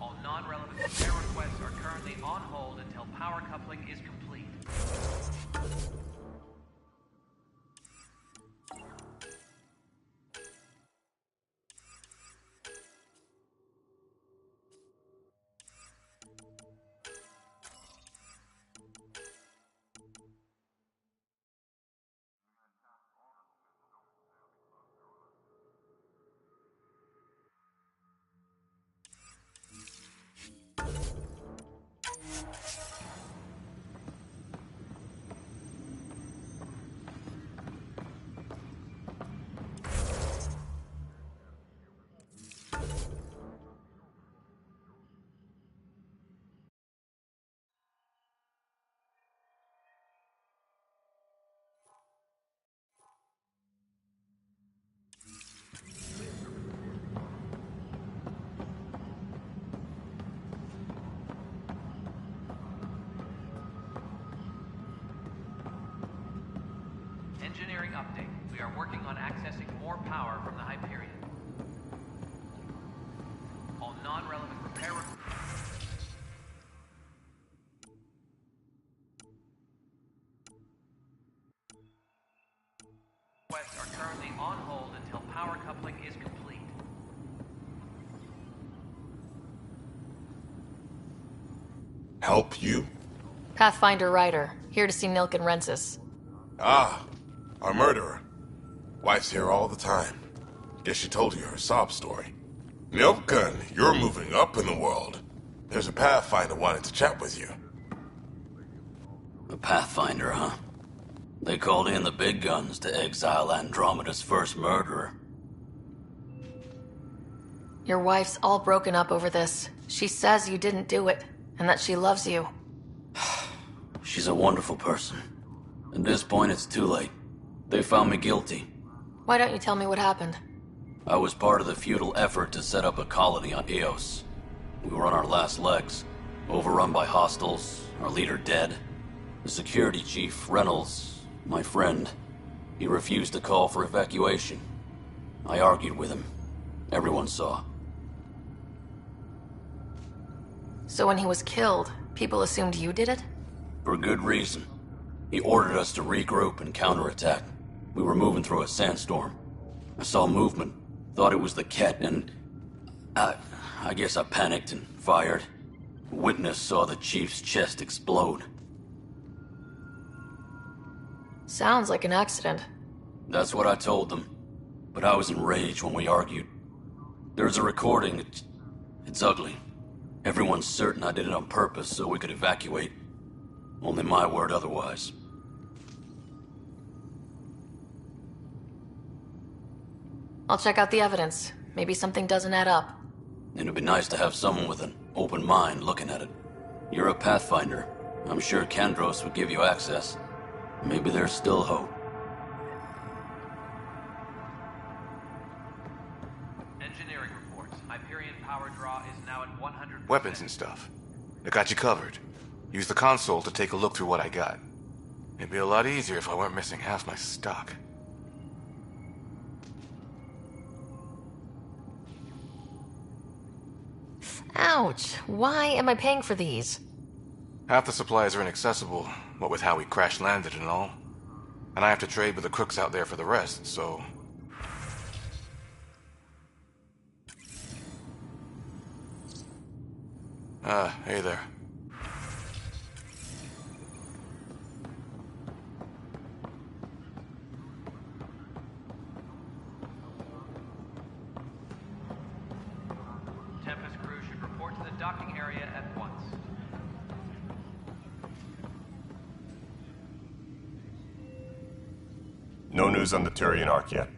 All non-relevant repair requests are currently on hold until power coupling is complete. Engineering update. We are working on accessing more power from the Hyperion. All non-relevant repair requests are currently on hold until power coupling is complete. Help you? Pathfinder Ryder, here to see Nilk and Rensis. Ah, our murderer. Wife's here all the time. Guess she told you her sob story. Milken, you're moving up in the world. There's a Pathfinder wanting to chat with you. A Pathfinder, huh? They called in the big guns to exile Andromeda's first murderer. Your wife's all broken up over this. She says you didn't do it, and that she loves you. She's a wonderful person. At this point, it's too late. They found me guilty. Why don't you tell me what happened? I was part of the futile effort to set up a colony on Eos. We were on our last legs, overrun by hostiles, our leader dead. The security chief, Reynolds, my friend, he refused to call for evacuation. I argued with him. Everyone saw. So when he was killed, people assumed you did it? For good reason. He ordered us to regroup and counterattack. We were moving through a sandstorm. I saw movement, thought it was the Ket, and I guess I panicked and fired. Witness saw the chief's chest explode. Sounds like an accident. That's what I told them. But I was enraged when we argued. There's a recording. It's ugly. Everyone's certain I did it on purpose so we could evacuate. Only my word otherwise. I'll check out the evidence. Maybe something doesn't add up. It'd be nice to have someone with an open mind looking at it. You're a Pathfinder. I'm sure Kandros would give you access. Maybe there's still hope. Engineering reports. Hyperion power draw is now at 100%. Weapons and stuff. I got you covered. Use the console to take a look through what I got. It'd be a lot easier if I weren't missing half my stock. Ouch. Why am I paying for these? Half the supplies are inaccessible, what with how we crash-landed and all. And I have to trade with the crooks out there for the rest, so... Hey there. Tempest crew should report to the docking area at once. No news on the Turian Ark yet?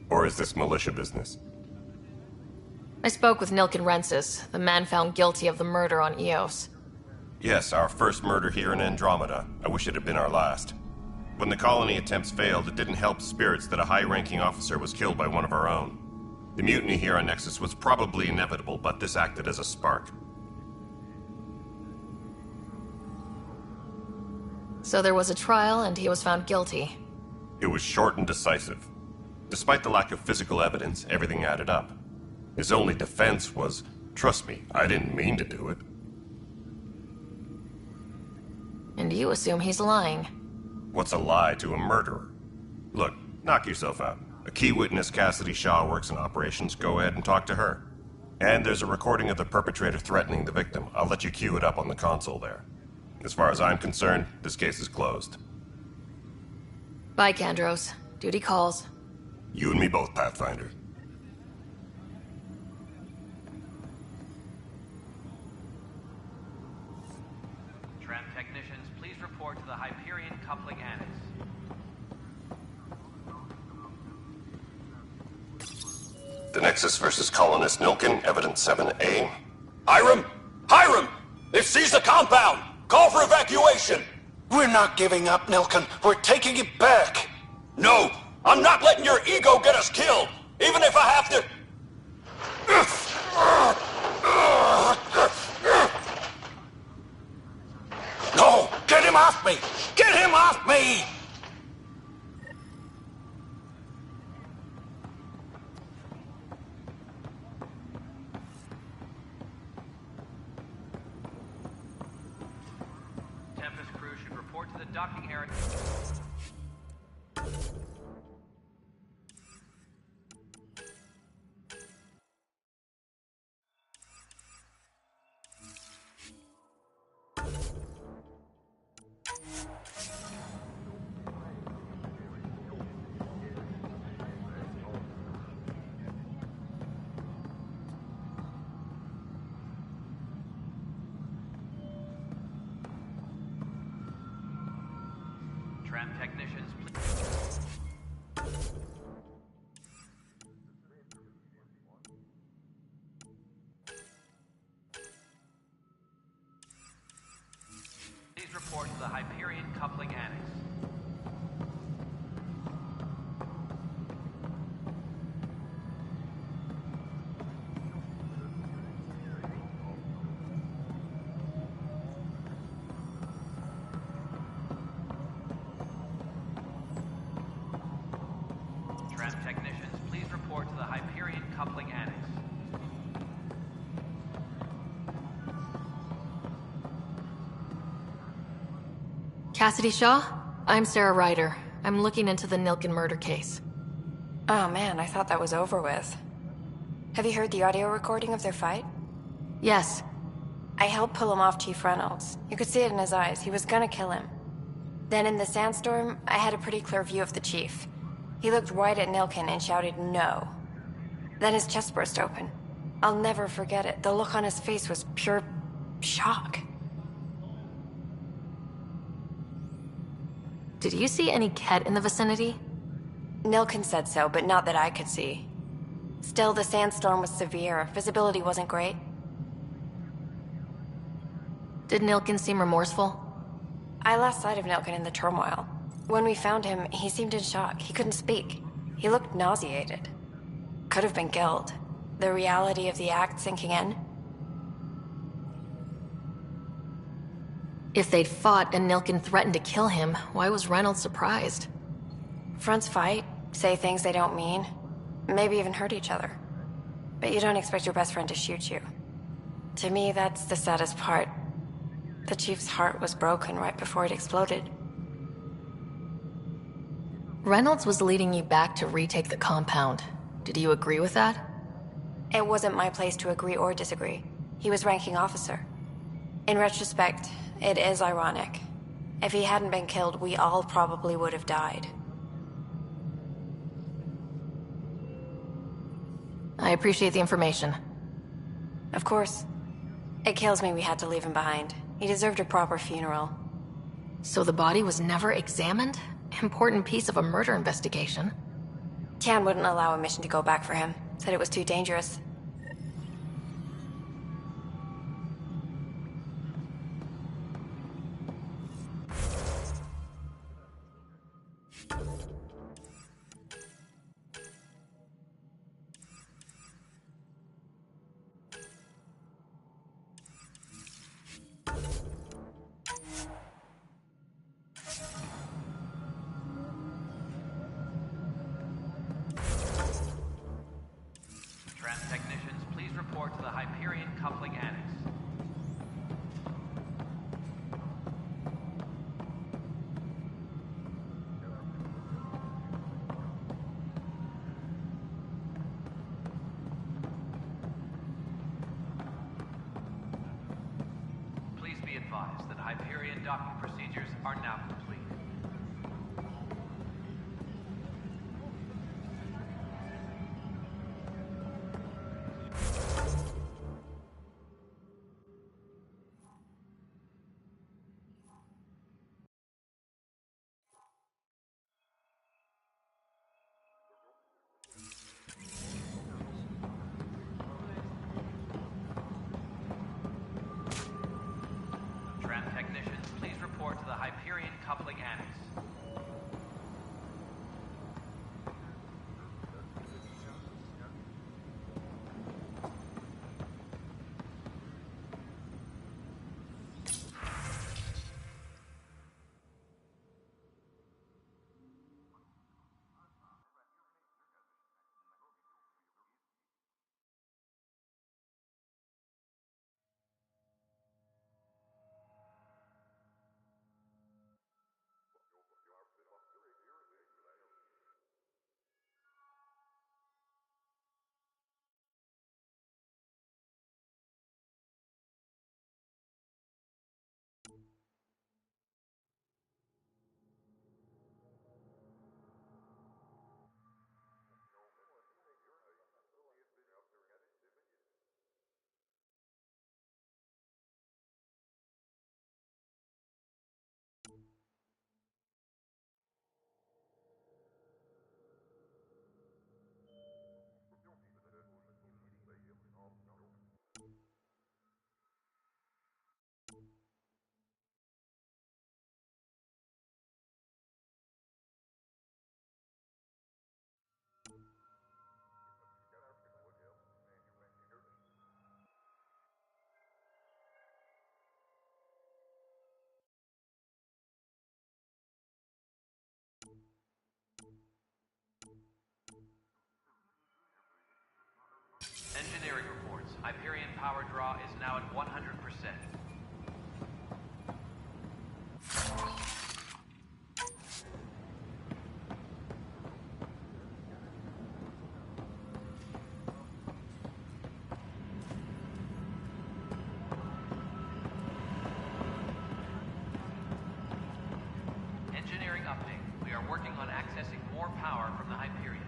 Or is this militia business? I spoke with Nilken Rensis, the man found guilty of the murder on Eos. Yes, our first murder here in Andromeda. I wish it had been our last. When the colony attempts failed, it didn't help spirits that a high-ranking officer was killed by one of our own. The mutiny here on Nexus was probably inevitable, but this acted as a spark. So there was a trial, and he was found guilty. It was short and decisive. Despite the lack of physical evidence, everything added up. His only defense was, trust me, I didn't mean to do it. And you assume he's lying. What's a lie to a murderer? Look, knock yourself out. A key witness, Cassidy Shaw, works in operations. Go ahead and talk to her. And there's a recording of the perpetrator threatening the victim. I'll let you cue it up on the console there. As far as I'm concerned, this case is closed. Bye, Kandros. Duty calls. You and me both, Pathfinder. Tram technicians, please report to the Hyperion coupling annex. The Nexus versus Colonist Nilken, Evidence 7A. Hiram! Hiram! They've seized the compound! Call for evacuation! We're not giving up, Nilken. We're taking it back. No! I'm not letting your ego get us killed! Even if I have to... No! Get him off me! Get him off me! Tempest crew should report to the docking area. Tram technicians, please. Please report to the Hyperion coupling annex. Tram technicians, please report to the Hyperion coupling annex. Cassidy Shaw? I'm Sarah Ryder. I'm looking into the Nilken murder case. Oh man, I thought that was over with. Have you heard the audio recording of their fight? Yes. I helped pull him off Chief Reynolds. You could see it in his eyes. He was gonna kill him. Then in the sandstorm, I had a pretty clear view of the Chief. He looked right at Nilken and shouted no. Then his chest burst open. I'll never forget it. The look on his face was pure shock. Did you see any Ket in the vicinity? Nilkin said so, but not that I could see. Still, the sandstorm was severe. Visibility wasn't great. Did Nilkin seem remorseful? I lost sight of Nilkin in the turmoil. When we found him, he seemed in shock. He couldn't speak. He looked nauseated. Could have been guilt. The reality of the act sinking in. If they'd fought and Nilkin threatened to kill him, why was Reynolds surprised? Fronts fight, say things they don't mean, maybe even hurt each other. But you don't expect your best friend to shoot you. To me, that's the saddest part. The Chief's heart was broken right before it exploded. Reynolds was leading you back to retake the compound. Did you agree with that? It wasn't my place to agree or disagree. He was ranking officer. In retrospect, it is ironic. If he hadn't been killed, we all probably would have died. I appreciate the information. Of course. It kills me we had to leave him behind. He deserved a proper funeral. So the body was never examined? Important piece of a murder investigation. Tian wouldn't allow a mission to go back for him. Said it was too dangerous. Technicians, please report to the Hyperion Coupling Annex. Please be advised that Hyperion docking procedures are now complete. Technicians, please report to the Hyperion Coupling Annex. Engineering reports. Hyperion power draw is now at 100%. Engineering update. We are working on accessing more power from the Hyperion.